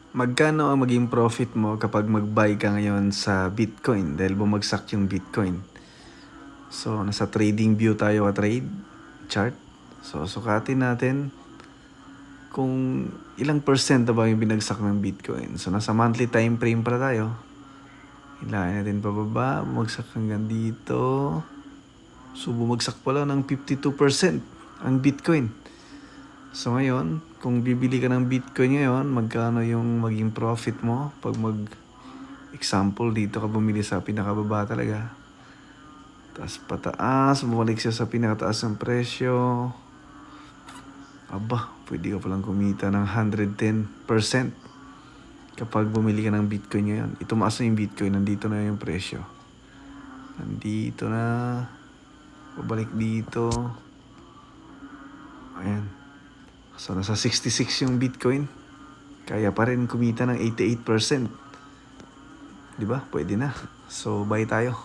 Magkano ang maging profit mo kapag mag-buy ka ngayon sa Bitcoin dahil bumagsak yung Bitcoin? So, nasa trading view tayo trade chart. So, sukatin natin kung ilang percent na ba yung binagsak ng Bitcoin. So, nasa monthly time frame para tayo. Hilahin natin pababa, bumagsak hanggang dito. So, bumagsak pala ng 52% ang Bitcoin. So ngayon, kung bibili ka ng Bitcoin ngayon, magkano yung maging profit mo pag example, dito ka bumili sa pinakababa talaga. Tapos pataas, bumalik siya sa pinakataas ng presyo. Aba, pwede ka palang kumita ng 110% kapag bumili ka ng Bitcoin ngayon. Itumaas na yung Bitcoin, nandito na yung presyo. Nandito na, pabalik dito. Ayan. So, nasa 66 yung Bitcoin. Kaya pa rin kumita ng 88%. Diba? Pwede na. So, buy tayo.